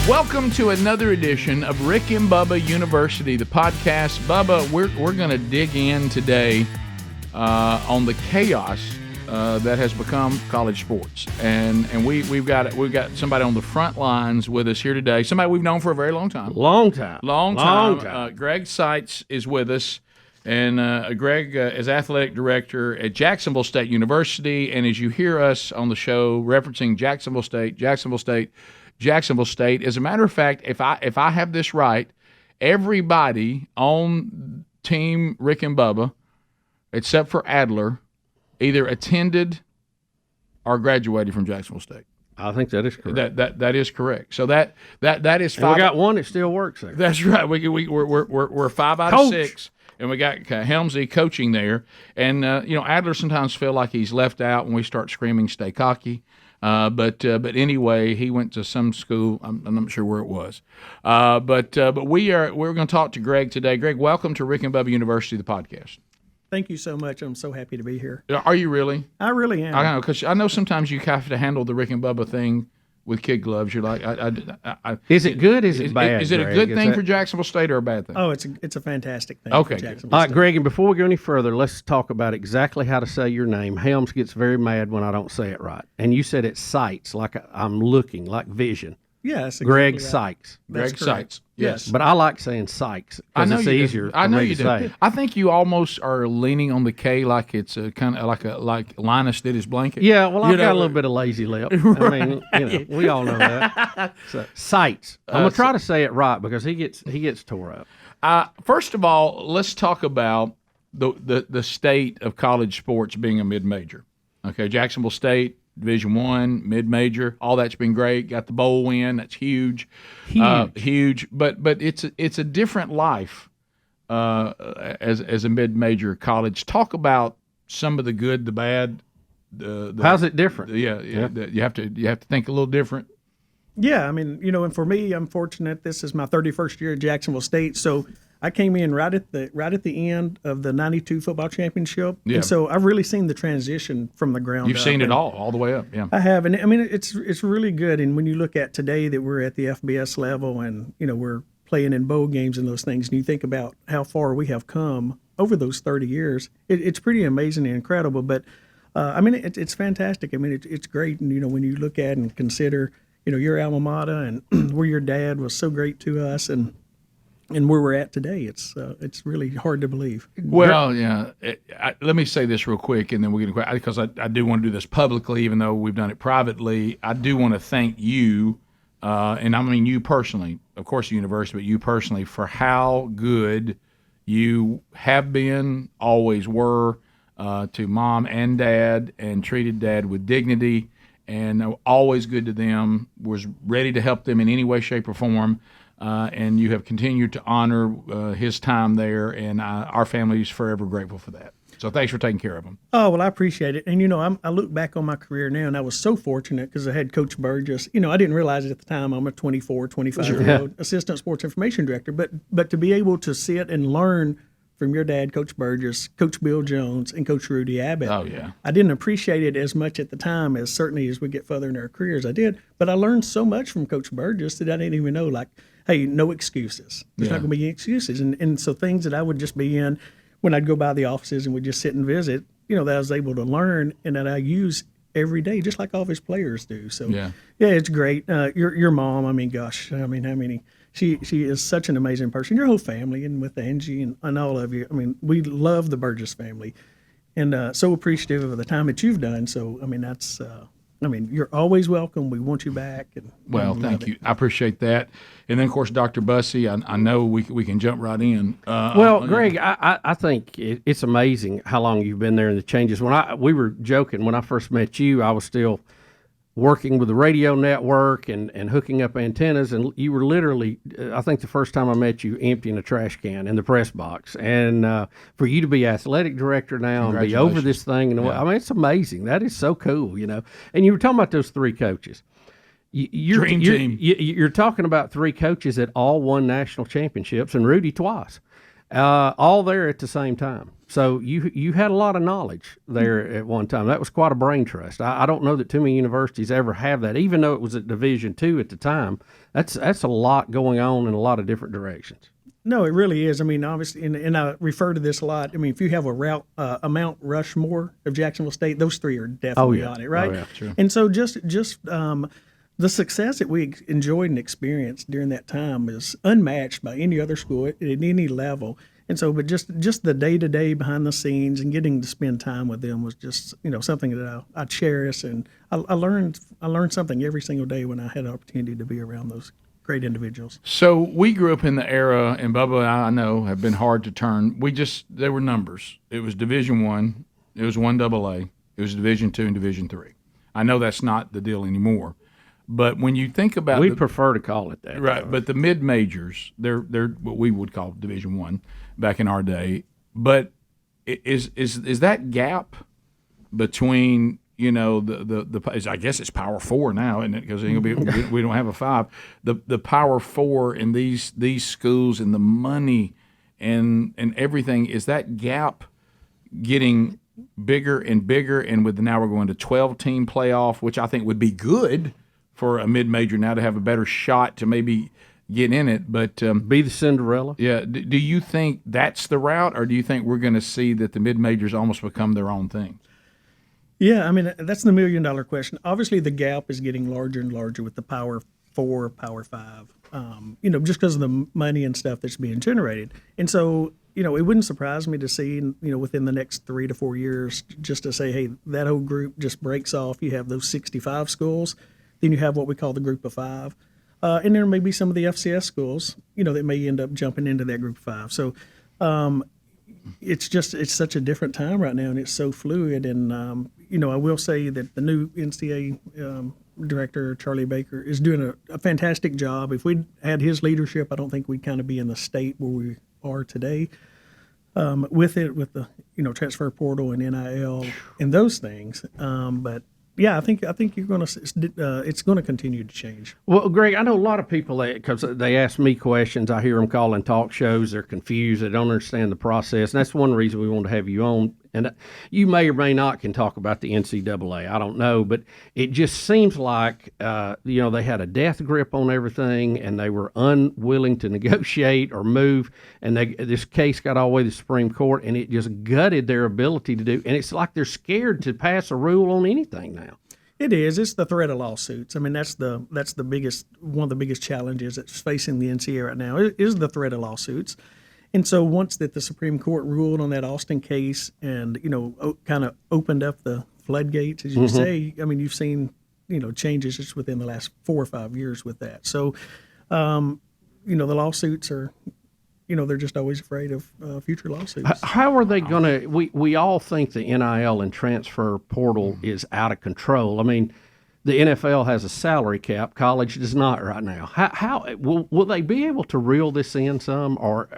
Welcome to another edition of Rick and Bubba University, the podcast. Bubba, we're going to dig in today on the chaos that has become college sports, and we've got somebody on the front lines with us here today. Somebody we've known for a very long time. Long time. Greg Seitz is with us, and Greg is athletic director at Jacksonville State University. And as you hear us on the show referencing Jacksonville State. As a matter of fact, if I have this right, everybody on Team Rick and Bubba, except for Adler, either attended or graduated from Jacksonville State. I think that is correct. That is correct. So that is five. And we got one that still works there. That's right. We're 5 out of 6. And we got Helmsy coaching there. And, Adler sometimes feel like he's left out when we start screaming, stay cocky. But anyway, he went to some school. I'm not sure where it was. But we're going to talk to Greg today. Greg, welcome to Rick and Bubba University, the podcast. Thank you so much. I'm so happy to be here. Are you really? I really am. I know, because I know sometimes you have to handle the Rick and Bubba thing with kid gloves. You're like, is it good? Is it bad? Is it a good thing for Jacksonville State or a bad thing? Oh, it's a fantastic thing. Okay. For Jacksonville All State. right, Greg, and before we go any further, let's talk about exactly how to say your name. Helms gets very mad when I don't say it right. And you said it's Seitz, like I'm looking, like vision. Yes. Greg exactly Sykes. Greg Seitz. Yes. But I like saying Sykes because it's easier I for know me you to do. say. I think you almost are leaning on the K like it's a kind of like Linus did his blanket. Yeah, well, I've got a little bit of lazy lip. Right. I mean, we all know that. So, Seitz. I'm going to try to say it right because he gets tore up. First of all, let's talk about the state of college sports being a mid-major. Okay, Jacksonville State, Division I, mid-major, all that's been great. Got the bowl win, that's huge. Huge. But it's a different life as a mid-major college. Talk about some of the good, the bad. How's it different? Yeah. You have to think a little different. Yeah, I mean, and for me, I'm fortunate. This is my 31st year at Jacksonville State, so I came in right at the end of the '92 football championship, and so I've really seen the transition from the ground up. You've seen it all the way up, yeah. I have, and I mean, it's really good. And when you look at today that we're at the FBS level, and we're playing in bowl games and those things, and you think about how far we have come over those 30 years, it's pretty amazing and incredible. But I mean, it's fantastic. I mean, it's great, and when you look at and consider, your alma mater and where your dad was so great to us, and where we're at today, it's really hard to believe. Well, yeah. Let me say this real quick, and then we're going to, because I do want to do this publicly, even though we've done it privately. I do want to thank you, and I mean you personally, of course, the university, but you personally, for how good you have been, always were, to mom and dad, and treated dad with dignity, and always good to them. Was ready to help them in any way, shape, or form. And you have continued to honor his time there, and our family is forever grateful for that. So thanks for taking care of him. Oh, well, I appreciate it. And, I look back on my career now, and I was so fortunate because I had Coach Burgess. I didn't realize it at the time. I'm a 25-year-old assistant sports information director. But to be able to sit and learn from your dad, Coach Burgess, Coach Bill Jones, and Coach Rudy Abbott. Oh, yeah. I didn't appreciate it as much at the time as certainly as we get further in our careers I did. But I learned so much from Coach Burgess that I didn't even know, like, hey, no excuses. There's not going to be any excuses. And so things that I would just be in when I'd go by the offices and we'd just sit and visit, that I was able to learn and that I use every day, just like all of his players do. So, yeah it's great. Your mom, I mean, gosh, I mean, how many – she is such an amazing person. Your whole family, and with Angie and all of you, I mean, we love the Burgess family, and so appreciative of the time that you've done. So, I mean, that's you're always welcome. We want you back. Well, thank you. I appreciate that. And then, of course, Dr. Bussey, I know we can jump right in. Greg, I think it's amazing how long you've been there and the changes. We were joking when I first met you, I was still working with the radio network and hooking up antennas, and you were literally, I think the first time I met you, emptying a trash can in the press box. And for you to be athletic director now and be over this thing, I mean, it's amazing. That is so cool, And you were talking about those three coaches. Dream team. You're talking about three coaches that all won national championships, and Rudy twice. all there at the same time. So you had a lot of knowledge there at one time. That was quite a brain trust. I don't know that too many universities ever have that, even though it was at Division II at the time. That's a lot going on in a lot of different directions. No, it really is. I mean, obviously, and I refer to this a lot. I mean, if you have a Mount Rushmore of Jacksonville State, those three are definitely on it, right? Oh, yeah, sure. And so just the success that we enjoyed and experienced during that time is unmatched by any other school at any level. And so, but just the day to day behind the scenes and getting to spend time with them was just something that I cherish, and I learned something every single day when I had an opportunity to be around those great individuals. So we grew up in the era, and Bubba and I know have been hard to turn. There were numbers. It was Division I, it was 1AA, it was Division II and Division III. I know that's not the deal anymore. But when you think about we prefer to call it that, right? But the mid majors, they're what we would call Division I back in our day. But is that gap between the I guess it's Power Four now, isn't it? Because we don't have a 5. The Power Four in these schools and the money and everything, is that gap getting bigger and bigger? And now we're going to 12-team playoff, which I think would be good for a mid-major now to have a better shot to maybe get in it. But be the Cinderella. Yeah. Do you think that's the route, or do you think we're going to see that the mid-majors almost become their own thing? Yeah, I mean, that's the $1,000,000 question. Obviously, the gap is getting larger and larger with the Power 4, Power 5, just because of the money and stuff that's being generated. And so, it wouldn't surprise me to see, within the next 3 to 4 years, just to say, hey, that whole group just breaks off. You have those 65 schools. Then you have what we call the Group of 5. And there may be some of the FCS schools, that may end up jumping into that Group of 5. So it's such a different time right now, and it's so fluid. And, I will say that the new NCAA director, Charlie Baker, is doing a fantastic job. If we'd had his leadership, I don't think we'd kind of be in the state where we are today with the, transfer portal and NIL and those things. But yeah, I think you're going to. It's going to continue to change. Well, Greg, I know a lot of people because they ask me questions. I hear them calling talk shows. They're confused. They don't understand the process, and that's one reason we want to have you on. And you may or may not can talk about the NCAA. I don't know, but it just seems like they had a death grip on everything, and they were unwilling to negotiate or move. And this case got all the way to the Supreme Court, and it just gutted their ability to do. And it's like they're scared to pass a rule on anything now. It is. It's the threat of lawsuits. I mean, that's the biggest one of the biggest challenges that's facing the NCAA right now is the threat of lawsuits. And so once that the Supreme Court ruled on that Austin case and, kind of opened up the floodgates, as you say, I mean, you've seen, changes just within the last 4 or 5 years with that. So, the lawsuits are, they're just always afraid of future lawsuits. How are they going to – we all think the NIL and transfer portal is out of control. I mean, the NFL has a salary cap. College does not right now. How will they be able to reel this in some, or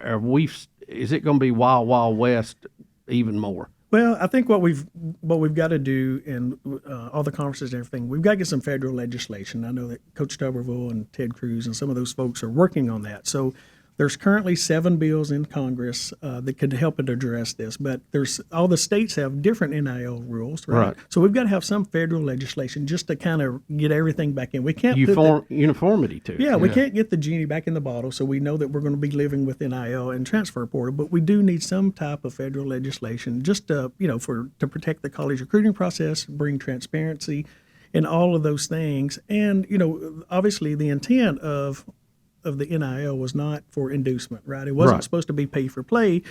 is it going to be wild, wild west even more? Well, I think what we've got to do in all the conferences and everything, we've got to get some federal legislation. I know that Coach Tuberville and Ted Cruz and some of those folks are working on that. So there's currently 7 bills in Congress that could help it address this, but all the states have different NIL rules, right? So we've got to have some federal legislation just to kind of get everything back in. We can't uniformity too. Yeah, we can't get the genie back in the bottle, so we know that we're going to be living with NIL and transfer portal, but we do need some type of federal legislation just to protect the college recruiting process, bring transparency, and all of those things. And obviously the intent of the NIL was not for inducement, right? It wasn't supposed to be pay for play,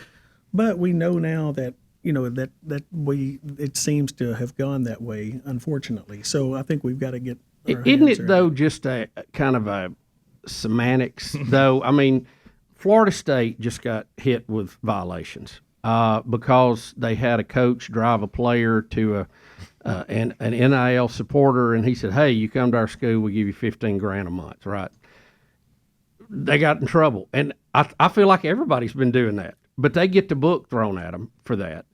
but we know now that it seems to have gone that way, unfortunately. So I think we've got to get. Isn't it though just a kind of a semantics though? I mean, Florida State just got hit with violations because they had a coach drive a player to an NIL supporter, and he said, "Hey, you come to our school, we give you $15,000 a month," right? They got in trouble. And I feel like everybody's been doing that. But they get the book thrown at them for that.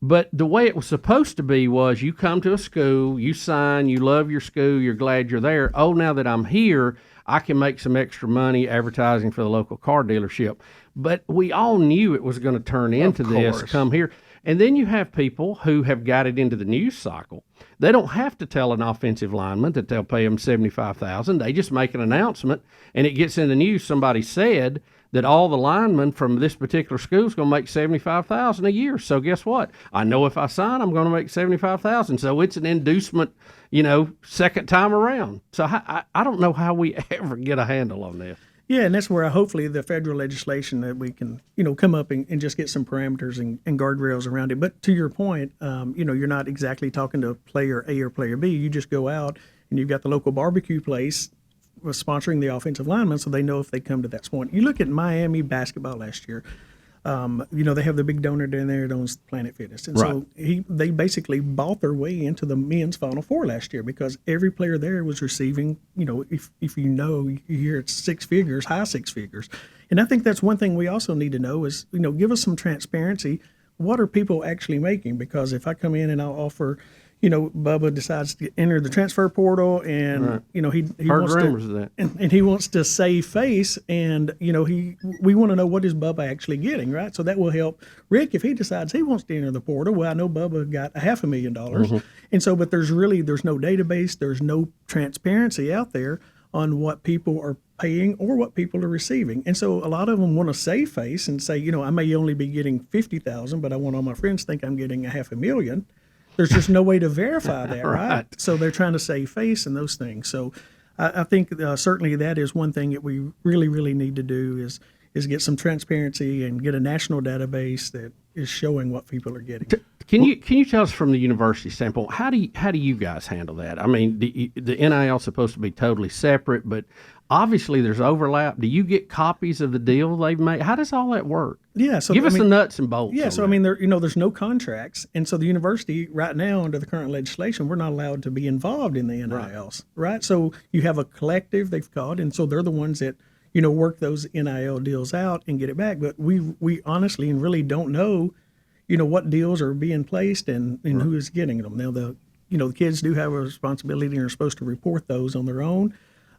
But the way it was supposed to be was you come to a school, you sign, you love your school, you're glad you're there. Oh, now that I'm here, I can make some extra money advertising for the local car dealership. But we all knew it was going to turn into this come here. And then you have people who have got it into the news cycle. They don't have to tell an offensive lineman that they'll pay them $75,000. They just make an announcement, and it gets in the news. Somebody said that all the linemen from this particular school is going to make $75,000 a year. So guess what? I know if I sign, I'm going to make $75,000. So it's an inducement, second time around. So I don't know how we ever get a handle on this. Yeah, and that's where hopefully the federal legislation that we can, come up and just get some parameters and guardrails around it. But to your point, you're not exactly talking to player A or player B. You just go out and you've got the local barbecue place sponsoring the offensive linemen, so they know if they come to that point. You look at Miami basketball last year. They have the big donor down there that owns Planet Fitness, and so they basically bought their way into the men's Final Four last year because every player there was receiving, if you hear it's six figures, high six figures, and I think that's one thing we also need to know is give us some transparency. What are people actually making? Because if I come in and I'll offer, Bubba decides to enter the transfer portal, and he wants rumors of that, and he wants to save face, and we want to know what is Bubba actually getting, right? So that will help Rick if he decides he wants to enter the portal. Well, I know Bubba got $500,000, and so but there's no database, there's no transparency out there on what people are paying or what people are receiving, and so a lot of them want to save face and say, I may only be getting $50,000, but I want all my friends to think I'm getting $500,000. There's just no way to verify that, right? So they're trying to save face and those things. So I think certainly that is one thing that we really, really need to do is get some transparency and get a national database that is showing what people are getting. Can you tell us from the university standpoint, how do you guys handle that? I mean, the NIL is supposed to be totally separate, but obviously there's overlap. Do you get copies of the deal they've made? How does all that work? Yeah, so give us the nuts and bolts. Yeah, so that. There's no contracts, and so the university right now under the current legislation, we're not allowed to be involved in the NILs, right? So you have a collective they've called, and so they're the ones that work those NIL deals out and get it back. But we honestly and really don't know, what deals are being placed and who is getting them. Now the kids do have a responsibility and are supposed to report those on their own,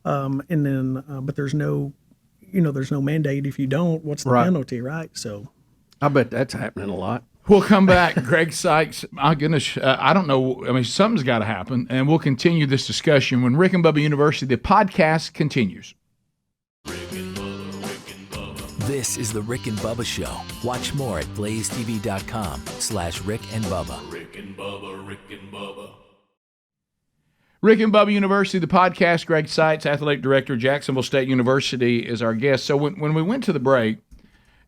and then but there's no mandate if you don't. What's the penalty, right? So I bet that's happening a lot. We'll come back. Greg Seitz, my goodness, I don't know. I mean, something's got to happen, and we'll continue this discussion when Rick and Bubba University, the podcast continues. This is the Rick and Bubba Show. Watch more at blazetv.com/Rick and Bubba. Rick and Bubba, Rick and Bubba. Rick and Bubba University, the podcast. Greg Seitz, athletic director, Jacksonville State University, is our guest. So when we went to the break,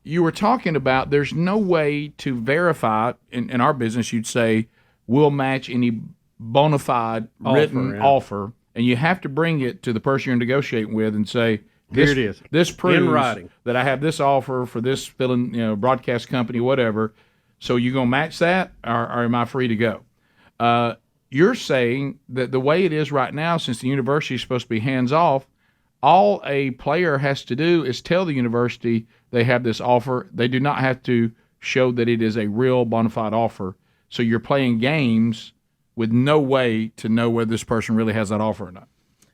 you were talking about there's no way to verify, in our business, you'd say, we'll match any bona fide written offer, and you have to bring it to the person you're negotiating with and say, here it is. This proves in writing that I have this offer for this broadcast company, whatever. So you gonna match that, or am I free to go? You're saying that the way it is right now, since the university is supposed to be hands off, all a player has to do is tell the university they have this offer. They do not have to show that it is a real bona fide offer. So you're playing games with no way to know whether this person really has that offer or not.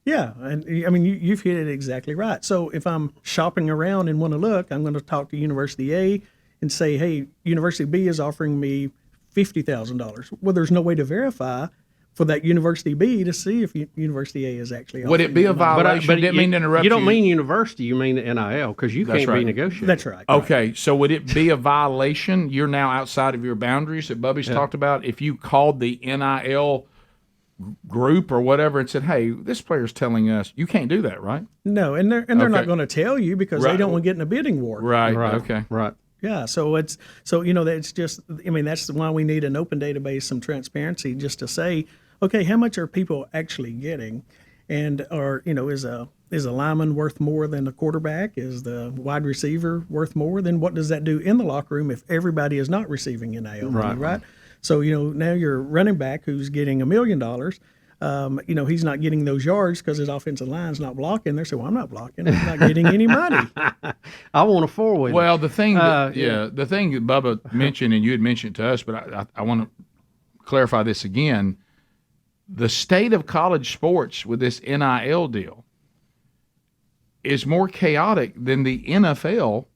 Yeah, and I mean, you've hit it exactly right. So if I'm shopping around and want to look, I'm going to talk to University A and say, hey, University B is offering me $50,000. Well, there's no way to verify for that University B to see if University A is actually offering. Would it be a violation? But didn't mean to interrupt you. You don't mean university, you mean the NIL, because you can't right. be negotiating. That's right. Okay, so would it be a violation? You're now outside of your boundaries that Bubby's talked about. If you called the NIL group or whatever and said, hey, this player's telling us, you can't do that, right? No, and they're not going to tell you because they don't want to get in a bidding war. Right. Okay. Right. Yeah, that's just, I mean, that's why we need an open database, some transparency, just to say, okay, how much are people actually getting, and is a lineman worth more than a quarterback? Is the wide receiver worth more? Then what does that do in the locker room if everybody is not receiving NIL money, right? So now your running back who's getting $1 million. He's not getting those yards because his offensive line's not blocking. They say, well, I'm not blocking. I'm not getting any money. I want a four-wheeler. Well, the thing the thing that Bubba mentioned, and you had mentioned to us, but I want to clarify this again. The state of college sports with this NIL deal, is more chaotic than the NFL,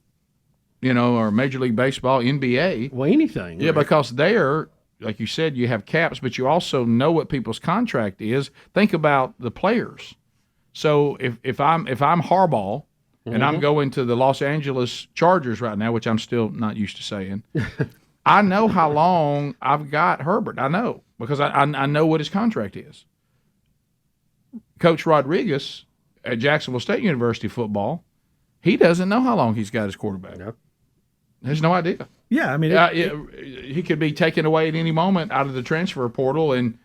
or Major League Baseball, NBA. Well, anything. Yeah, right? because there, like you said, you have caps, but you also know what people's contract is. Think about the players. So if I'm Harbaugh and I'm going to the Los Angeles Chargers right now, which I'm still not used to saying, I know how long I've got Herbert. I know because I know what his contract is. Coach Rodriguez at Jacksonville State University football, he doesn't know how long he's got his quarterback. Nope. Has no idea. Yeah, I mean, He could be taken away at any moment out of the transfer portal, and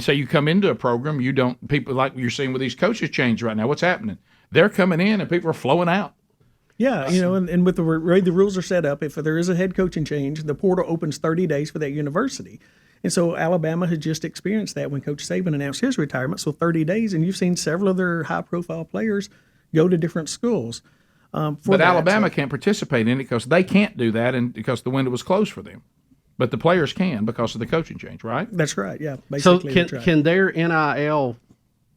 say you come into a program, you don't. People like you're seeing with these coaches change right now. What's happening? They're coming in, and people are flowing out. yeah, and with the way the rules are set up, if there is a head coaching change, the portal opens 30 days for that university. And so Alabama has just experienced that when Coach Saban announced his retirement. So 30 days, and you've seen several of their high-profile players go to different schools. But Alabama can't participate in it because they can't do that, and because the window was closed for them. But the players can because of the coaching change, right? That's right. Yeah. So Basically, can that's right. can their NIL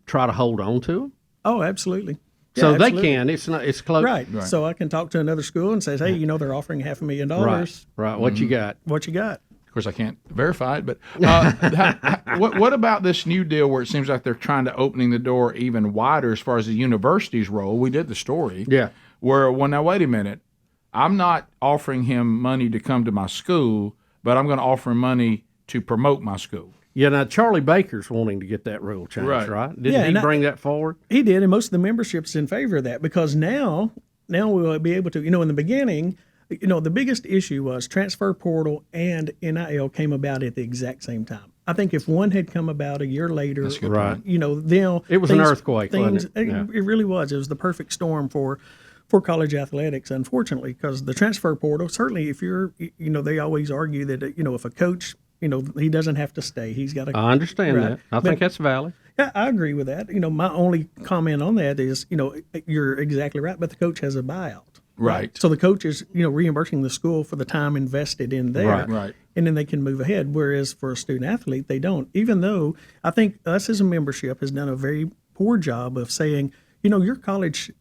try to hold on to them? Oh, absolutely. So Yeah, they absolutely. can. It's close. Right. So I can talk to another school and says, hey, they're offering $500,000. Right. Right. What you got? What you got? Of course, I can't verify it, but what about this new deal where it seems like they're trying to opening the door even wider as far as the university's role? We did the story. Yeah. Where, well, now, wait a minute. I'm not offering him money to come to my school, but I'm going to offer him money to promote my school. Yeah. Now Charlie Baker's wanting to get that rule changed, Right. right? Didn't Yeah, he and bring that forward? He did, and most of the membership's in favor of that because now we'll be able to, in the beginning, the biggest issue was transfer portal and NIL came about at the exact same time. I think if one had come about a year later, That's a good Right. point. then It was an earthquake, wasn't it? It, Yeah. it really was. It was the perfect storm for college athletics, unfortunately, because the transfer portal, certainly if you're, they always argue that, if a coach, he doesn't have to stay. He's got to. I understand Right. that. I think that's valid. Yeah, I agree with that. My only comment on that is, you're exactly right, but the coach has a buyout. Right. So the coach is, reimbursing the school for the time invested in there. Right. And then they can move ahead. Whereas for a student athlete, they don't. Even though I think us as a membership has done a very poor job of saying, your college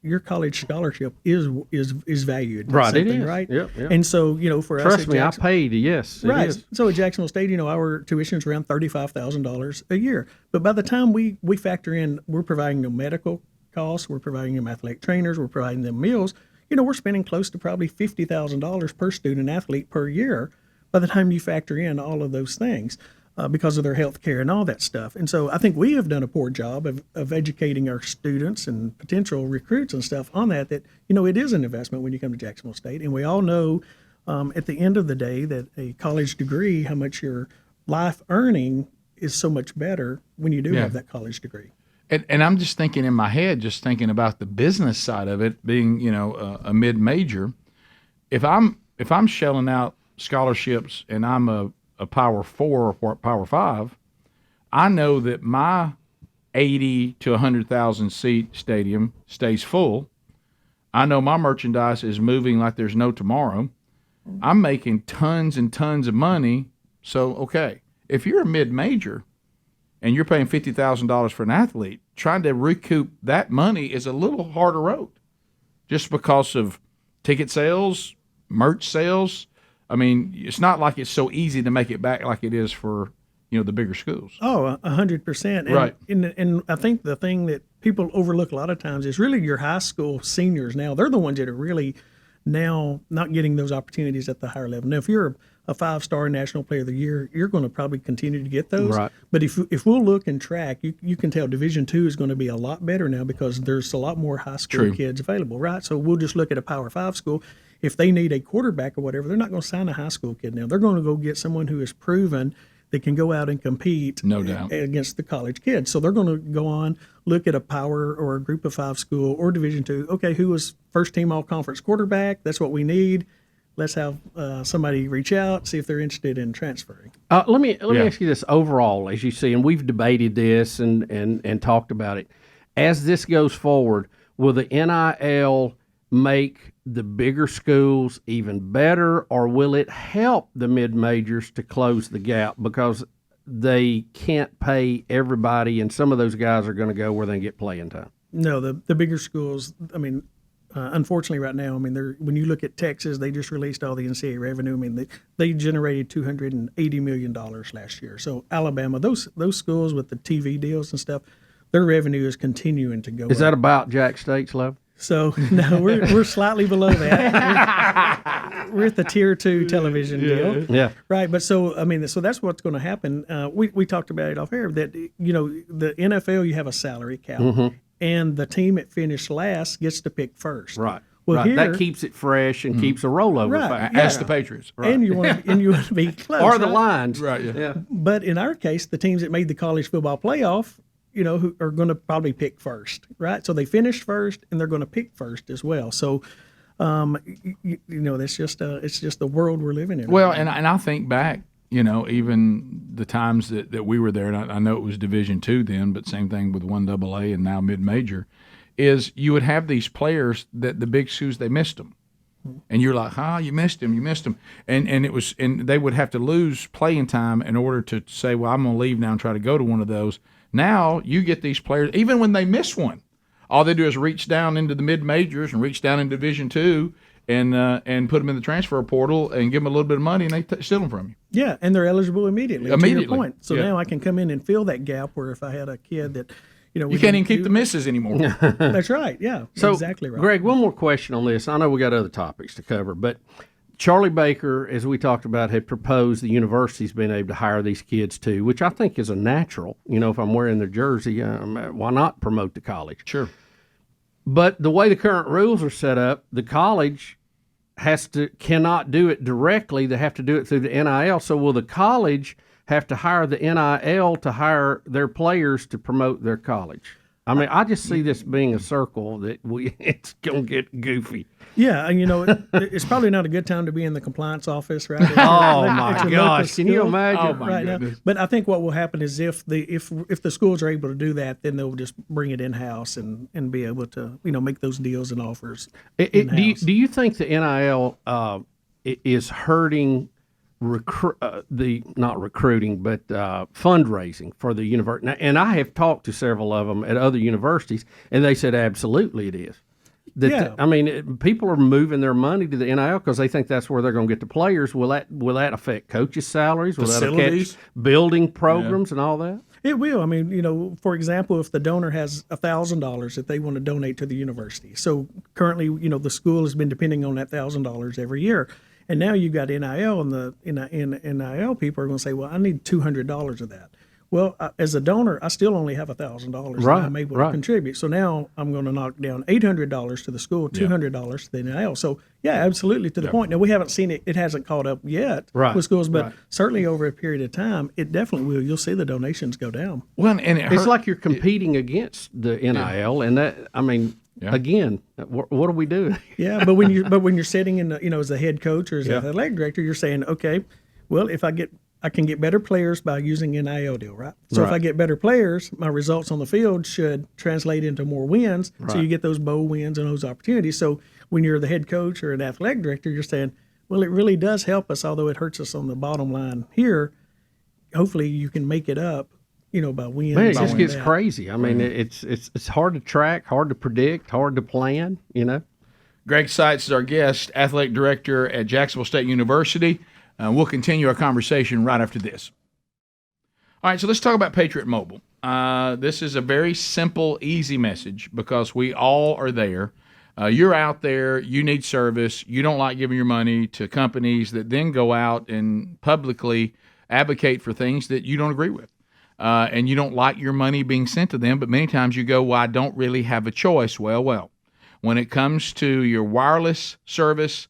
scholarship is valued. Right, it something, is. right? Yep. And so, for us Trust at me, I Jackson- paid. Yes, it Right. is. So at Jacksonville State, our tuition is around $35,000 a year. But by the time we factor in, we're providing them medical costs, we're providing them athletic trainers, we're providing them meals. We're spending close to probably $50,000 per student athlete per year. By the time you factor in all of those things, because of their health care and all that stuff. And so I think we have done a poor job of educating our students and potential recruits and stuff on that, it is an investment when you come to Jacksonville State. And we all know at the end of the day that a college degree, how much your life earning is so much better when you do have that college degree. And I'm just thinking in my head, just thinking about the business side of it, being a mid-major. If I'm shelling out scholarships and I'm a Power 4 or Power 5, I know that my 80 to 100,000 seat stadium stays full. I know my merchandise is moving like there's no tomorrow. I'm making tons and tons of money. So, okay, if you're a mid-major and you're paying $50,000 for an athlete, trying to recoup that money is a little harder road just because of ticket sales, merch sales. I mean, it's not like it's so easy to make it back like it is for, the bigger schools. Oh, 100%. Right. And I think the thing that people overlook a lot of times is really your high school seniors now. They're the ones that are really now not getting those opportunities at the higher level. Now, if you're a 5-star National Player of the Year, you're going to probably continue to get those. Right. But if we'll look and track, you can tell Division II is going to be a lot better now because there's a lot more high school kids available, right? So we'll just look at a Power 5 school. If they need a quarterback or whatever, they're not going to sign a high school kid now. They're going to go get someone who is proven that can go out and compete No doubt. against the college kids. So they're going to go on, look at a Power or a Group of 5 school or Division II. Okay, who was first team all-conference quarterback? That's what we need. Let's have somebody reach out, see if they're interested in transferring. Let me ask you this overall, as you see, and we've debated this and talked about it. As this goes forward, will the NIL make the bigger schools even better, or will it help the mid-majors to close the gap because they can't pay everybody, and some of those guys are going to go where they get playing time? No, the bigger schools. I mean, unfortunately, right now, I mean, when you look at Texas, they just released all the NCAA revenue. I mean, they generated $280 million last year. So Alabama, those schools with the TV deals and stuff, their revenue is continuing to go. Is that about Jack State's level? So no, we're slightly below that. We're at the tier 2 television deal. Yeah. Right. But so, I mean, so that's what's going to happen. We talked about it off air that, the NFL, you have a salary cap, and the team that finished last gets to pick first. Right. Well, right. here, That keeps it fresh and keeps a rollover Right. factor. Ask the Patriots. Right. and you want to be close. Or the right? lines. Right, yeah. But in our case, the teams that made the college football playoff, who are going to probably pick first, right? So they finished first, and they're going to pick first as well. So, that's just it's just the world we're living in. Well, right and I think back, even the times that we were there, and I know it was Division II then, but same thing with 1AA and now mid-major, is you would have these players that the big schools, they missed them. And you're like, you missed him. And they would have to lose playing time in order to say, well, I'm going to leave now and try to go to one of those. Now you get these players, even when they miss one, all they do is reach down into the mid-majors and reach down in Division II and put them in the transfer portal and give them a little bit of money, and they steal them from you. Yeah, and they're eligible immediately. To Immediately. your point. So Yeah. now I can come in and fill that gap where if I had a kid that, You can't even keep the misses anymore. That's right. Yeah, So, exactly right. Greg, one more question on this. I know we got other topics to cover, but Charlie Baker, as we talked about, had proposed the university's been able to hire these kids too, which I think is a natural. If I'm wearing their jersey, why not promote the college? Sure. But the way the current rules are set up, the college cannot do it directly. They have to do it through the NIL. So will the college have to hire the NIL to hire their players to promote their college? I mean, I just see this being a circle that it's going to get goofy. Yeah, and it's probably not a good time to be in the compliance office, right? Oh At my your local gosh! Can you school imagine? Oh, my right now? goodness. But I think what will happen is if the schools are able to do that, then they'll just bring it in house and be able to make those deals and offers. Do you think the NIL is hurting not recruiting, but fundraising for the university? And I have talked to several of them at other universities, and they said absolutely it is. People are moving their money to the NIL because they think that's where they're going to get the players. Will that affect coaches' salaries? Will that Facilities? affect building programs and all that? It will. I mean, for example, if the donor has $1,000 that they want to donate to the university. So currently, the school has been depending on that $1,000 every year. And now you've got NIL, and the NIL people are going to say, well, I need $200 of that. Well, as a donor, I still only have $1,000 that I'm able to contribute. So now I'm going to knock down $800 to the school, $200 to the NIL. So, yeah, absolutely to the point. Now, we haven't seen it. It hasn't caught up yet with schools, but certainly over a period of time, it definitely will. You'll see the donations go down. Well, and it's like you're competing against the NIL, and that, I mean, again, what do we do? Yeah, but when you're sitting in as a head coach or as an athletic director, you're saying, okay, well, if I can get better players by using an NIL deal, right? So if I get better players, my results on the field should translate into more wins. So you get those bowl wins and those opportunities. So when you're the head coach or an athletic director, you're saying, well, it really does help us, although it hurts us on the bottom line here. Hopefully you can make it up, by wins. Man, it just gets crazy. I mean, it's hard to track, hard to predict, hard to plan, Greg Seitz is our guest, athletic director at Jacksonville State University. We'll continue our conversation right after this. All right, so let's talk about Patriot Mobile. This is a very simple, easy message because we all are there. You're out there, you need service, you don't like giving your money to companies that then go out and publicly advocate for things that you don't agree with. And you don't like your money being sent to them, but many times you go, well, I don't really have a choice. Well, when it comes to your wireless service,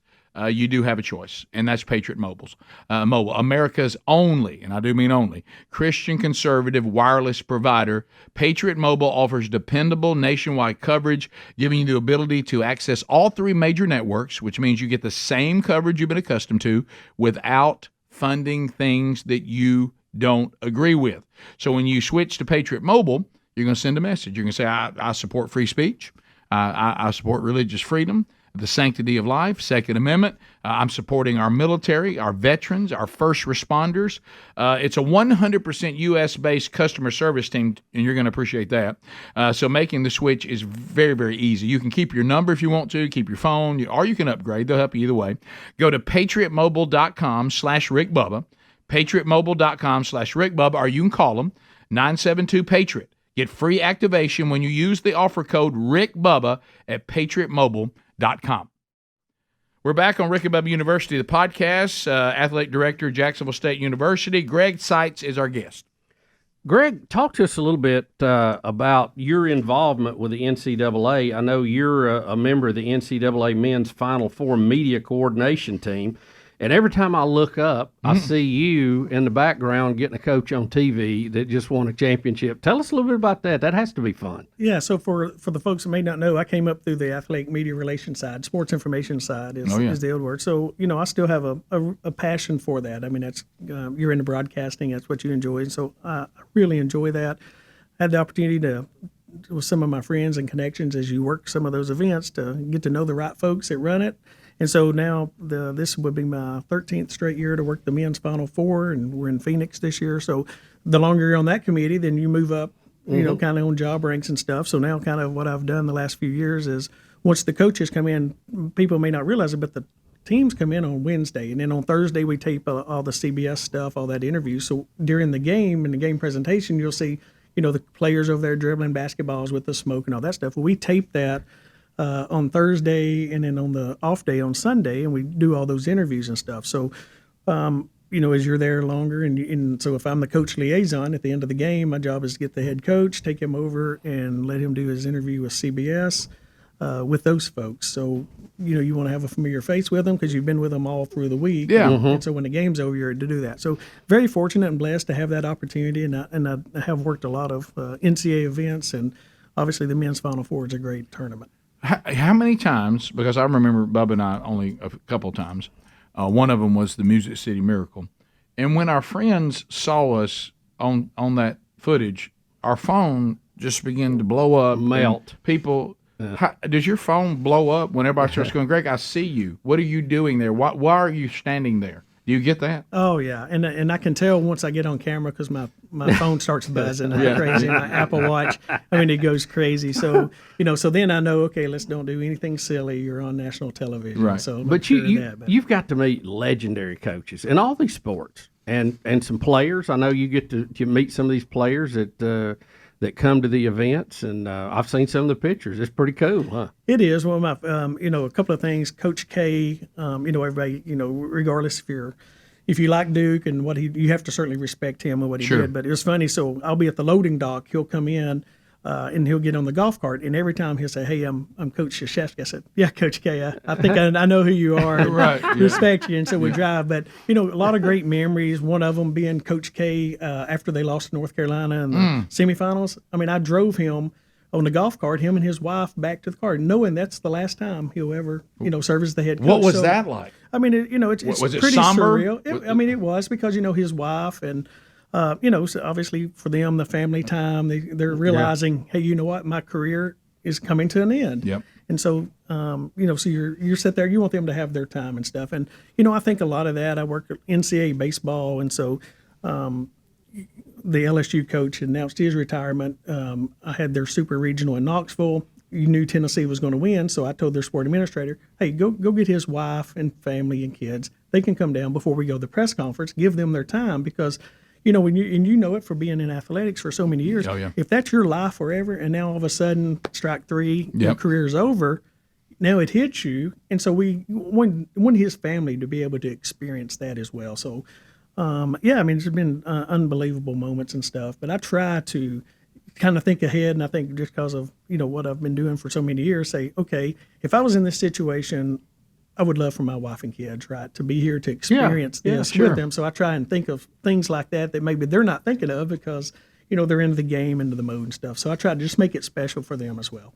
you do have a choice, and that's Patriot Mobile, America's only, and I do mean only, Christian conservative wireless provider. Patriot Mobile offers dependable nationwide coverage, giving you the ability to access all three major networks, which means you get the same coverage you've been accustomed to without funding things that you don't agree with. So when you switch to Patriot Mobile, you're going to send a message. You're going to say, I support free speech. I support religious freedom. the sanctity of life, Second Amendment. I'm supporting our military, our veterans, our first responders. It's a 100% U.S.-based customer service team, and you're going to appreciate that. So making the switch is very, very easy. You can keep your number if you want to, keep your phone, or you can upgrade. They'll help you either way. Go to patriotmobile.com/RickBubba, patriotmobile.com/RickBubba, or you can call them, 972-PATRIOT. Get free activation when you use the offer code RickBubba at patriotmobile.com. We're back on Rick and Bubba University, the podcast. Athletic Director, Jacksonville State University. Greg Seitz is our guest. Greg, talk to us a little bit about your involvement with the NCAA. I know you're a member of the NCAA Men's Final Four Media Coordination Team, and every time I look up, I see you in the background getting a coach on TV that just won a championship. Tell us a little bit about that. That has to be fun. Yeah, so for the folks that may not know, I came up through the athletic media relations side, sports information side is the old word. So, I still have a passion for that. I mean, that's you're into broadcasting, that's what you enjoy. And so I really enjoy that. I had the opportunity to, with some of my friends and connections as you work some of those events, to get to know the right folks that run it. And so now this would be my 13th straight year to work the men's Final Four, and we're in Phoenix this year. So the longer you're on that committee, then you move up, kind of on job ranks and stuff. So now kind of what I've done the last few years is once the coaches come in, people may not realize it, but the teams come in on Wednesday. And then on Thursday, we tape all the CBS stuff, all that interview. So during the game and the game presentation, you'll see, the players over there dribbling basketballs with the smoke and all that stuff. We tape that on Thursday, and then on the off day on Sunday, and we do all those interviews and stuff. So, as you're there longer, and so if I'm the coach liaison at the end of the game, my job is to get the head coach, take him over, and let him do his interview with CBS with those folks. So, you want to have a familiar face with them because you've been with them all through the week. Yeah. And so when the game's over, you're to do that. So very fortunate and blessed to have that opportunity, and I have worked a lot of NCAA events, and obviously the men's Final Four is a great tournament. How many times, because I remember Bubba and I only a couple of times, one of them was the Music City Miracle. And when our friends saw us on that footage, our phone just began to blow up. Melt. People, does your phone blow up when everybody starts going, Greg, I see you. What are you doing there? Why are you standing there? Do you get that? Oh, yeah. And I can tell once I get on camera because my phone starts buzzing crazy. My Apple Watch, it goes crazy. So, so then I know, okay, let's don't do anything silly. You're on national television. Right. So but you've got to meet legendary coaches in all these sports and some players. I know you get to meet some of these players that come to the events, and I've seen some of the pictures. It's pretty cool, huh? It is. Well, a couple of things. Coach K, everybody, regardless if you like Duke and what you have to certainly respect him and what he did. But it was funny. So I'll be at the loading dock. He'll come in and he'll get on the golf cart, and every time he'll say, "Hey, I'm Coach Krzyzewski." I said, "Yeah, Coach K, I think I know who you are. And right. Respect you." And so we drive. But a lot of great memories. One of them being Coach K after they lost to North Carolina in the semifinals. I drove him on the golf cart, him and his wife, back to the car, knowing that's the last time he'll ever, serve as the head coach. What was that like? It's was it pretty somber? surreal. It was because, his wife and, so obviously for them, the family time, they're realizing, hey, you know what, my career is coming to an end. Yep. And so, so you're sit there, you want them to have their time and stuff. And, I think a lot of that, I work at NCAA baseball, and so, the LSU coach announced his retirement. I had their super regional in Knoxville. You knew Tennessee was going to win, so I told their sport administrator, hey, go get his wife and family and kids. They can come down before we go to the press conference, give them their time, because, when you know it for being in athletics for so many years, if that's your life forever, and now all of a sudden, strike three, your career's over, now it hits you. And so we want his family to be able to experience that as well. So, there's been unbelievable moments and stuff, but I try to kind of think ahead, and I think just because of, what I've been doing for so many years, say, okay, if I was in this situation, I would love for my wife and kids, right, to be here to experience this with them. So I try and think of things like that maybe they're not thinking of because, they're into the game, into the mode and stuff. So I try to just make it special for them as well.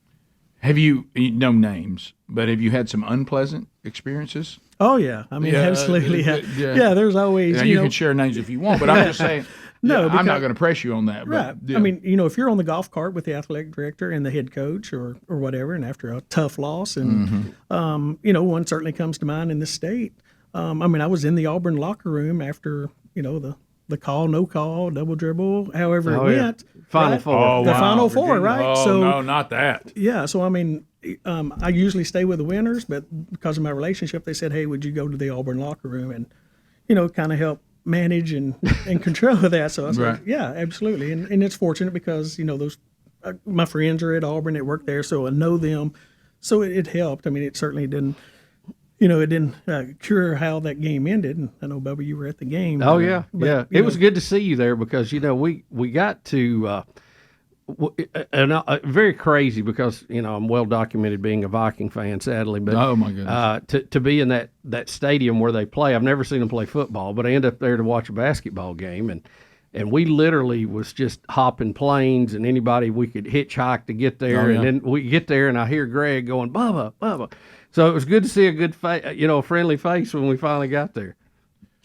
Have you no names, but have you had some unpleasant experiences? Oh yeah, I mean, absolutely. Yeah, there's always you can share names if you want, but I'm just saying. No, I'm not going to press you on that. Right. But, yeah. I mean, if you're on the golf cart with the athletic director and the head coach or whatever, and after a tough loss, and one certainly comes to mind in this state. I mean, I was in the Auburn locker room after the call, no call, double dribble, however it went. Final right? four. Oh, the wow. Final Four, right? Oh, so no, not that. yeah. So I mean, I usually stay with the winners, but because of my relationship, they said, "Hey, would you go to the Auburn locker room and kind of help manage and control that?" So I said, Right. "Yeah, absolutely." And it's fortunate because those my friends are at Auburn that work there, so I know them. So it helped. I mean, it certainly didn't. It didn't cure how that game ended. And I know, Bubba, you were at the game. Oh yeah, but, yeah. It was good to see you there because we got to very crazy because I'm well documented being a Viking fan, sadly. But Oh, my goodness. to be in that stadium where they play, I've never seen them play football, but I end up there to watch a basketball game, and we literally was just hopping planes and anybody we could hitchhike to get there, Oh, yeah. and then we get there and I hear Greg going Bubba. So it was good to see a good a friendly face when we finally got there.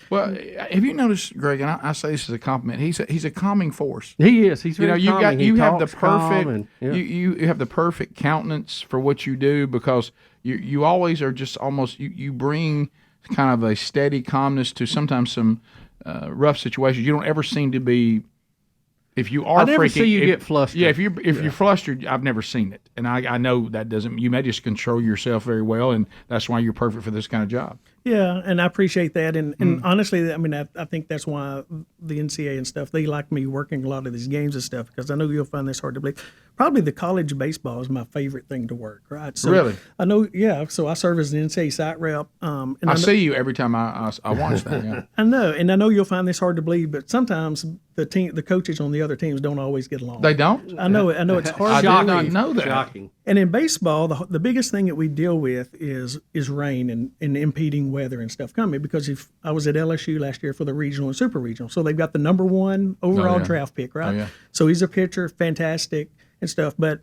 Well, have you noticed, Greg? And I say this as a compliment. He's a calming force. He is. He's very you calming. He you have the talks calm perfect and, yeah. you have the perfect countenance for what you do because you always are just almost you bring kind of a steady calmness to sometimes some rough situations. You don't ever seem to be. If you are I never freaking, see you get flustered. Yeah, if you're flustered, I've never seen it, and I know that doesn't. You may just control yourself very well, and that's why you're perfect for this kind of job. Yeah, and I appreciate that. And honestly, I mean, I think that's why the NCAA and stuff, they like me working a lot of these games and stuff because I know you'll find this hard to believe. Probably the college baseball is my favorite thing to work, right? So Really? I know, yeah. So I serve as an NCAA site rep. And I see you every time I watch that. Yeah. I know you'll find this hard to believe, but sometimes the coaches on the other teams don't always get along. They don't? I know it's hard I to did believe. not know that. Shocking. And in baseball, the biggest thing that we deal with is rain and impeding weather and stuff coming. Because if I was at LSU last year for the regional and super regional, so they've got the number one overall draft pick, right? Oh, yeah. So he's a pitcher, fantastic and stuff. But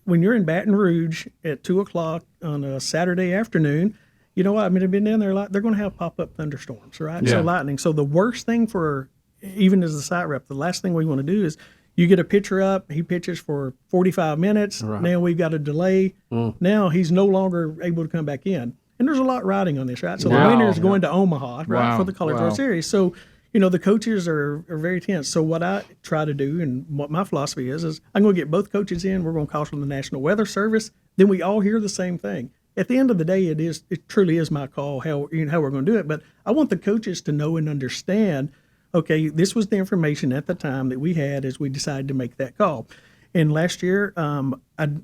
when you're in Baton Rouge at 2:00 on a Saturday afternoon, you know what? I mean, I've been down there a lot. They're going to have pop-up thunderstorms, right? Yeah. So lightning. So the worst thing for even as a site rep, the last thing we want to do is you get a pitcher up, he pitches for 45 minutes. Right. Now we've got a delay. Now he's no longer able to come back in. And there's a lot riding on this, right? So the Wow. winner is going to Omaha, right, Wow. for the College Wow. World Series. So, the coaches are very tense. So what I try to do and what my philosophy is I'm going to get both coaches in. We're going to call from the National Weather Service. Then we all hear the same thing. At the end of the day, it truly is my call how we're going to do it. But I want the coaches to know and understand, okay, this was the information at the time that we had as we decided to make that call. And last year,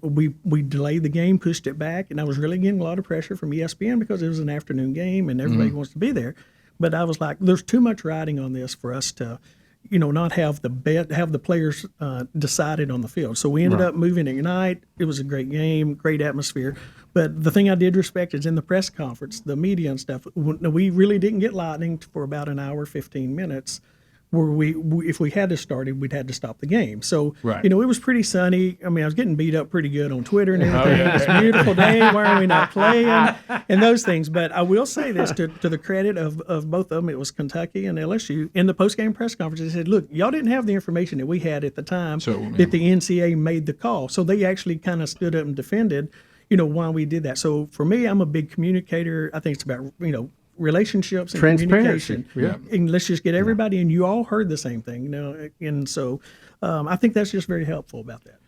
we delayed the game, pushed it back, and I was really getting a lot of pressure from ESPN because it was an afternoon game and everybody wants to be there. But I was like, there's too much riding on this for us to, not have the players decided on the field. So we ended up moving at night. It was a great game, great atmosphere. But the thing I did respect is in the press conference, the media and stuff, we really didn't get lightning for about an hour, 15 minutes. Where if we had to start it, we'd had to stop the game. So, Right. it was pretty sunny. I mean, I was getting beat up pretty good on Twitter and everything. It's a beautiful day. Why are we not playing? And those things. But I will say this to the credit of both of them. It was Kentucky and LSU. In the post-game press conference, they said, look, y'all didn't have the information that we had at the time that the NCAA made the call. So they actually kind of stood up and defended, why we did that. So for me, I'm a big communicator. I think it's about, relationships and Transparency. communication. And let's just get everybody, and you all heard the same thing, and so I think that's just very helpful about that.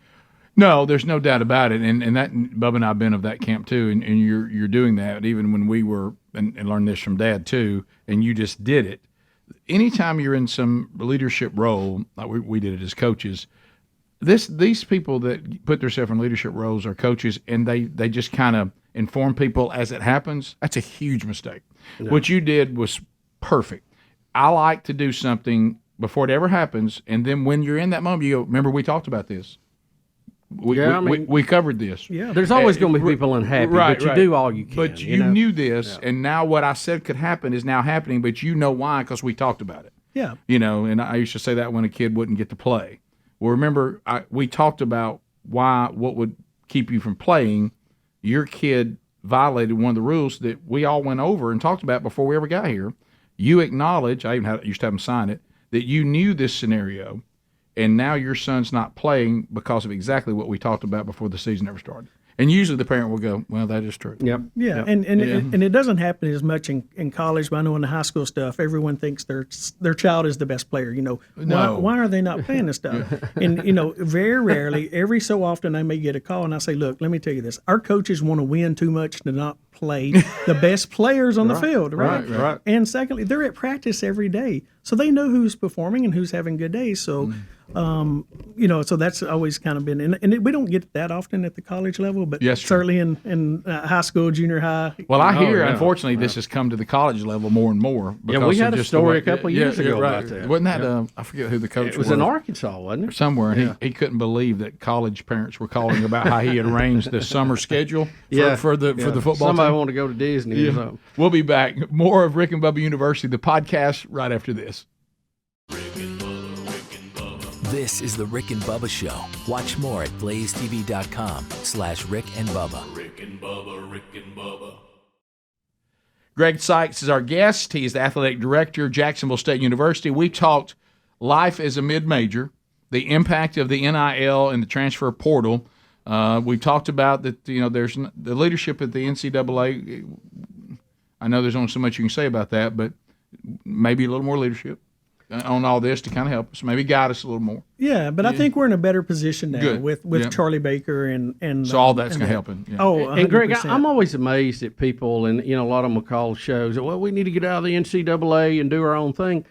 No, there's no doubt about it, and that Bubba and I've been of that camp too, and you're doing that even when we were and learned this from Dad too, and you just did it. Anytime you're in some leadership role, like we did it as coaches, these people that put themselves in leadership roles are coaches, and they just kind of inform people as it happens. That's a huge mistake. No. What you did was perfect. I like to do something before it ever happens, and then when you're in that moment, you go, remember we talked about this. We covered this. Yeah. There's always going to be people unhappy, but you do all you can. But you knew this, and now what I said could happen is now happening, but you know why, because we talked about it. Yeah. And I used to say that when a kid wouldn't get to play. Well, remember, we talked about what would keep you from playing. Your kid violated one of the rules that we all went over and talked about before we ever got here. You acknowledge, I even used to have him sign it, that you knew this scenario, and now your son's not playing because of exactly what we talked about before the season ever started. And usually the parent will go, well, that is true. Yep. Yeah, Yep. And it doesn't happen as much in college, but I know in the high school stuff, everyone thinks their child is the best player. Why are they not playing this stuff? And very rarely, every so often, I may get a call and I say, look, let me tell you this: our coaches want to win too much to not play the best players on the field, right? Right. And secondly, they're at practice every day, so they know who's performing and who's having good days. So. So that's always kind of been, and we don't get that often at the college level, but Yes, sir. certainly in high school, junior high. Well, I hear, yeah. unfortunately, this has come to the college level more and more. Yeah, because we of had a just the story way- a couple of years ago about that. Wasn't that, I forget who the coach was. It was in Arkansas, wasn't it? Somewhere, and he couldn't believe that college parents were calling about how he had arranged the summer schedule for the football Somebody team. wanted to go to Disney or something. We'll be back. More of Rick and Bubba University, the podcast, right after this. This is the Rick and Bubba Show. Watch more at blazetv.com/Rick and Bubba. Rick and Bubba, Rick and Bubba. Greg Seitz is our guest. He is the athletic director of Jacksonville State University. We've talked life as a mid-major, the impact of the NIL and the transfer portal. We've talked about that. There's the leadership at the NCAA. I know there's only so much you can say about that, but maybe a little more leadership on all this to kind of help us, maybe guide us a little more. Yeah, but I think we're in a better position now Good. with Yeah. Charlie Baker and So all that's and going to that. help him. Yeah. Oh, And Greg, 100%. I'm always amazed at people, and a lot of them will call shows. Well, we need to get out of the NCAA and do our own thing.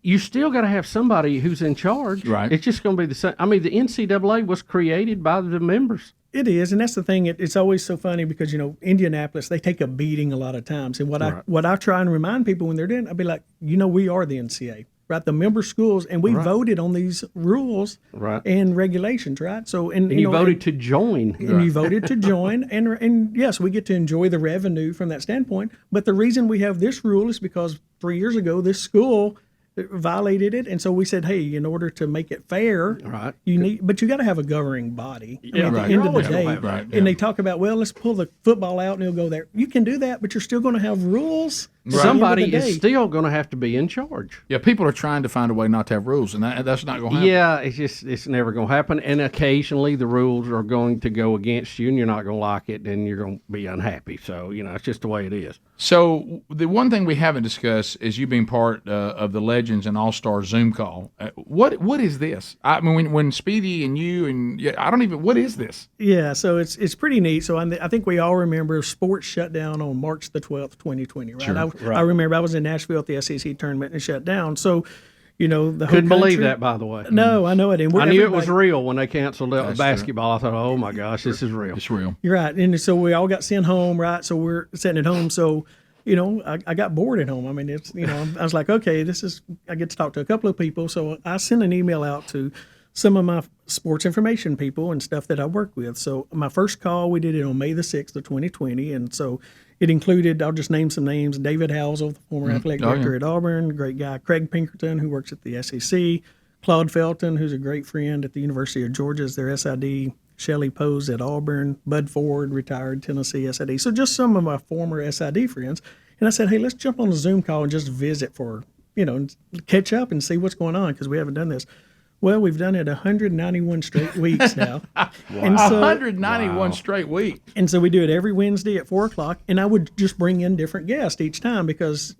You still got to have somebody who's in charge. Right. It's just going to be the same. I mean, the NCAA was created by the members. It is, and that's the thing. It's always so funny because Indianapolis, they take a beating a lot of times. And what I try and remind people when they're doing, I'd be like, we are the NCAA, right? The member schools, and we voted on these rules and regulations, right? So And you voted to join. and you voted to join, and yes, we get to enjoy the revenue from that standpoint. But the reason we have this rule is because 3 years ago, this school violated it, and so we said, hey, in order to make it fair, Right. but you got to have a governing body. Yeah, at right. the end of the You're always day, gonna have that. Right, and they talk about, well, let's pull the football out and it'll go there. You can do that, but you're still going to have rules. at the end of Somebody the is day. still going to have to be in charge. Yeah, people are trying to find a way not to have rules, and that's not going to happen. Yeah, it's never going to happen. And occasionally the rules are going to go against you, and you're not going to like it, and you're going to be unhappy. So it's just the way it is. So the one thing we haven't discussed is you being part of the Legends and All-Star Zoom call. What is this? I mean, when Speedy and you and I don't even. What is this? Yeah, so it's pretty neat. So I think we all remember sports shut down on March the 12th, 2020, right? I remember I was in Nashville at the SEC tournament and it shut down. So, the whole Couldn't believe country- that, by the way. No, I know it. And I knew it was everybody- real when they canceled basketball. I thought, oh my gosh, this is real. It's real. You're right. And so we all got sent home, right? So we're sitting at home. So, I got bored at home. I mean, it's, I was like, okay, I get to talk to a couple of people. So I sent an email out to some of my sports information people and stuff that I work with. So my first call, we did it on May the 6th of 2020. And so it included, I'll just name some names, David Housel, the former athletic director at Auburn, great guy, Craig Pinkerton, who works at the SEC, Claude Felton, who's a great friend at the University of Georgia, is their SID, Shelley Pose at Auburn, Bud Ford, retired Tennessee SID. So just some of my former SID friends. And I said, hey, let's jump on a Zoom call and just visit for, catch up and see what's going on because we haven't done this. Well, we've done it 191 straight weeks now. And so, 191 straight weeks. and so we do it every Wednesday at 4 o'clock. And I would just bring in different guests each time because,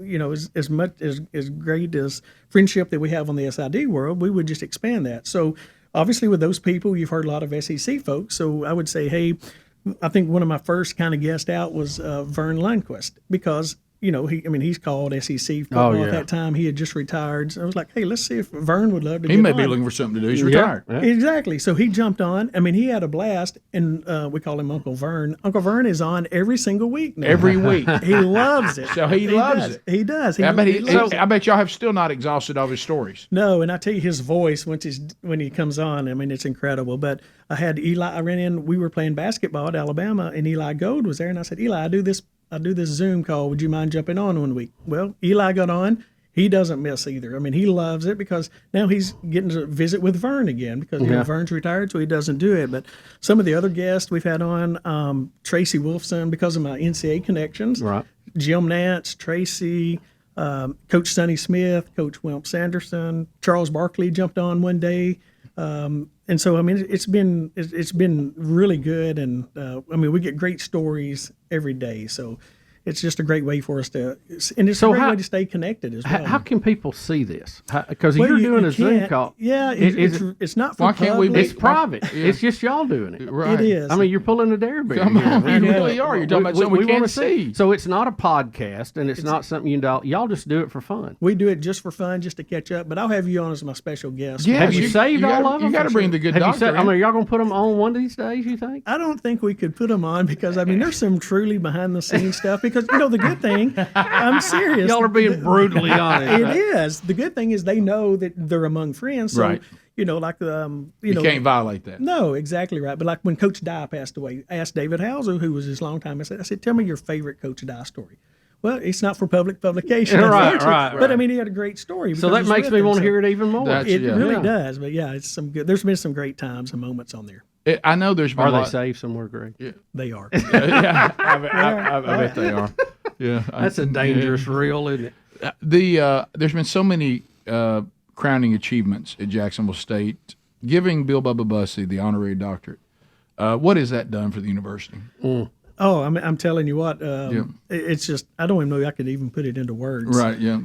as much as great as friendship that we have on the SID world, we would just expand that. So obviously with those people, you've heard a lot of SEC folks. So I would say, hey, I think one of my first kind of guests out was Vern Lundquist because he's called SEC football at that time. He had just retired. So I was like, hey, let's see if Vern would love to He get may on. be looking for something to do. He's retired. Yeah. Exactly. So he jumped on. I mean, he had a blast, and we call him Uncle Vern. Uncle Vern is on every single week now. Every week. He loves it. So he loves does. it. He does. I bet he loves it. I bet y'all have still not exhausted all his stories. No, and I tell you, his voice when he comes on, I mean, it's incredible. But I had Eli. I ran in. We were playing basketball at Alabama, and Eli Gold was there, and I said, Eli, I do this Zoom call. Would you mind jumping on one week? Well, Eli got on. he doesn't miss either. I mean, he loves it because now he's getting to visit with Vern again because Vern's retired, so he doesn't do it. But some of the other guests we've had on, Tracy Wolfson, because of my NCAA connections, Right. Jim Nance, Tracy, Coach Sonny Smith, Coach Wilm Sanderson, Charles Barkley jumped on one day. And so, I mean, it's been really good. And, I mean, we get great stories every day. So it's just a great way for us to, and it's a great way to stay connected as well. How can people see this? Because you're doing a Zoom call. Yeah, it's not for Why can't we public. It's private. It's just y'all doing it. Right. It is. I mean, you're pulling a dare bear. Come on, here. you really are. You're talking about something we wanna can't see. So it's not a podcast, and it's not something y'all just do it for fun. We do it just for fun, just to catch up. But I'll have you on as my special guest. Yes, Have you saved all of them? You got to bring the good Have you doctor. I mean, are y'all gonna put them on one of these days? You think? I don't think we could put them on because, I mean, there's some truly behind the scenes stuff. Because, the good thing, I'm serious. Y'all are being brutally honest. It is. The good thing is they know that they're among friends. So, Right. Like you can't violate that. No, exactly right. But like when Coach Dye passed away, I asked David Hauser, who was his longtime, I said, tell me your favorite Coach Dye story. Well, it's not for public publication, Right. But I mean, he had a great story. So that makes me want to hear it even more. That's- It really does. But yeah, it's some good. There's been some great times and moments on there. I know there's been Are a they lot. saved somewhere, Greg? They are. Yeah, I bet they are. Yeah, That's a dangerous reel, isn't it? There's been so many crowning achievements at Jacksonville State, giving Bill Bubba Bussey the honorary doctorate. What has that done for the university? Oh, I'm telling you what. It's just I don't even know if I could even put it into words. Right. Yeah.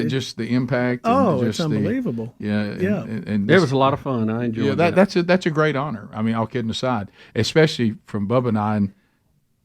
Just the impact. And It's unbelievable. And It was a lot of fun. I enjoyed that. That's a great honor. I mean, all kidding aside, especially from Bubba and I and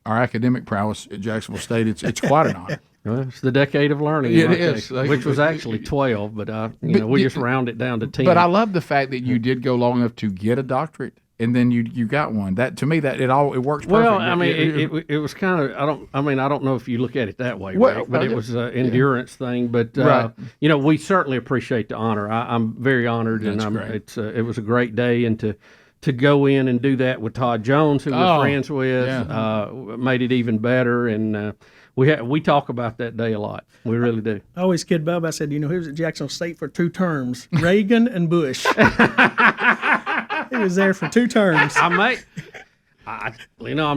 our academic prowess at Jacksonville State, it's quite an honor. Well, it's the decade of learning. It like is. which was actually 12, but we just round it down to 10. But I love the fact that you did go long enough to get a doctorate, and then you got one. That to me, that it works perfect. Well, I mean, it was kind of I don't know if you look at it that way, Well, Rick, but it was an endurance thing. But Right. we certainly appreciate the honor. I'm very honored, That's and great. it was a great day, and to go in and do that with Todd Jones, who we're friends with, made it even better. And we talk about that day a lot. We really do. I always kid Bub. I said, he was at Jacksonville State for 2 terms, Reagan and Bush. He was there for 2 terms. I'm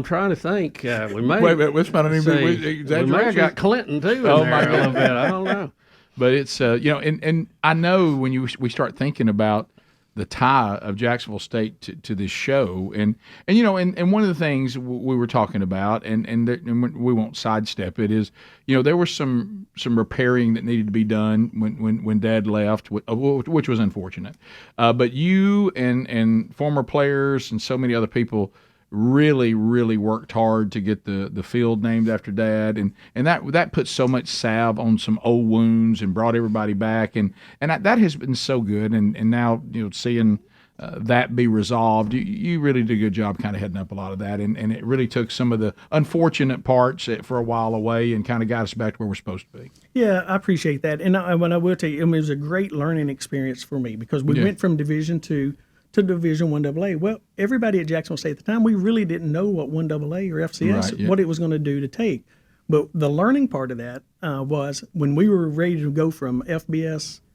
trying to think. We may. Wait, let's not even we may have got Clinton too. In there my a little bit. I don't know. But it's and I know when we start thinking about the tie of Jacksonville State to this show, and one of the things we were talking about, and we won't sidestep it, is there was some repairing that needed to be done when Dad left, which was unfortunate. But you and former players and so many other people really, really worked hard to get the field named after Dad, and that put so much salve on some old wounds and brought everybody back, and that has been so good, and now seeing that be resolved, you really did a good job kind of heading up a lot of that, and it really took some of the unfortunate parts for a while away and kind of got us back to where we're supposed to be. Yeah, I appreciate that, and I will tell you, it was a great learning experience for me because we went from Division II to Division I AA. Well, everybody at Jacksonville State at the time, we really didn't know what 1AA or FCS, what it was going to do to take. But the learning part of that was when we were ready to go from up to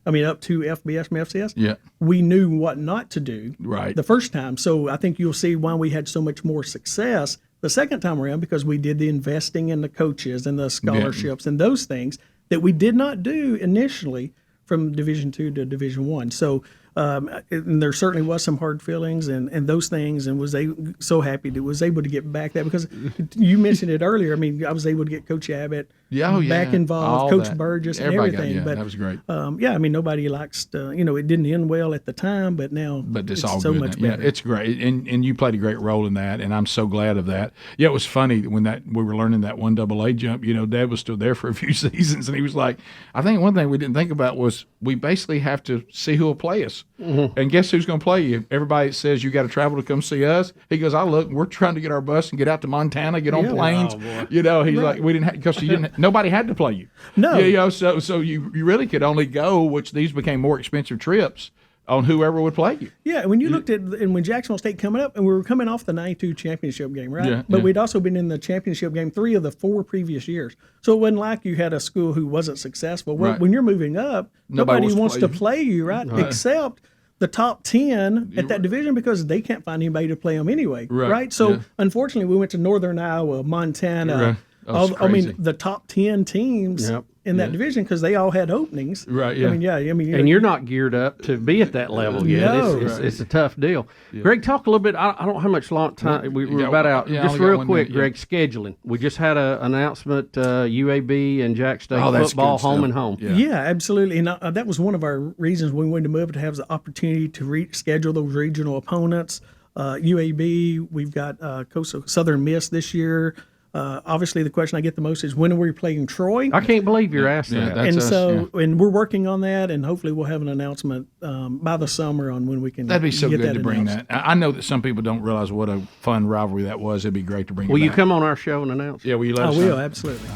FBS from FCS, we knew what not to do the first time. So I think you'll see why we had so much more success the second time around, because we did the investing in the coaches and the scholarships and those things that we did not do initially from Division II to Division I. So and there certainly was some hard feelings and those things, and was so happy that was able to get back that, because you mentioned it earlier. I mean, I was able to get Coach Abbott back involved, Coach Burgess, and everything. But that was great. I mean, nobody likes to, it didn't end well at the time, but now it's all so good much now. better. Yeah, it's great, and you played a great role in that, and I'm so glad of that. Yeah, it was funny when we were learning that 1AA jump. Dad was still there for a few seasons, and he was like, I think one thing we didn't think about was we basically have to see who will play us. Mm-hmm. And guess who's going to play you? Everybody says you got to travel to come see us. He goes, we're trying to get our bus and get out to Montana, get on planes. He's like, we didn't because nobody had to play you. No. So you really could only go, which these became more expensive trips on whoever would play you. Yeah, when you looked at, and when Jacksonville State coming up, and we were coming off the 92 championship game, right? Yeah, but yeah. we'd also been in the championship game 3 of the 4 previous years. So it wasn't like you had a school who wasn't successful. Well, Right. when you're moving up, Nobody nobody wants wants to to play you, right? Except the top 10 at that division because they can't find anybody to play them anyway, Right, So yeah. unfortunately, we went to Northern Iowa, Montana. Right. Oh, it's I mean, crazy. the top 10 teams Yep. in that division because they all had openings. Right, yeah. I mean, And you're not geared up to be at that level yet. No. It's a tough deal. Greg, talk a little bit. I don't know how much long time we're Yeah, about out. yeah, I Just only got real 1 quick, minute, yeah. Greg, scheduling. We just had an announcement, UAB and Jack State Oh, that's football, good home stuff. and home. Yeah. Yeah, absolutely. And that was one of our reasons we wanted to move to have the opportunity to reschedule those regional opponents. UAB, we've got Coastal Southern Miss this year. Obviously, the question I get the most is when are we playing Troy? I can't believe you're asking Yeah, that. that's And us, so, and we're working on that, and hopefully we'll have an announcement by the summer on when we can. That'd be so get good that to bring announced. that. I know that some people don't realize what a fun rivalry that was. It'd be great to bring it Will you back. come on our show and announce? Yeah, will you let I us will, know? absolutely.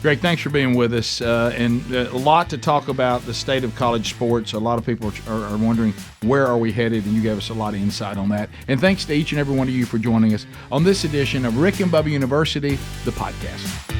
Greg, thanks for being with us, and a lot to talk about the state of college sports. A lot of people are wondering where are we headed, and you gave us a lot of insight on that. And thanks to each and every one of you for joining us on this edition of Rick and Bubba University, the podcast.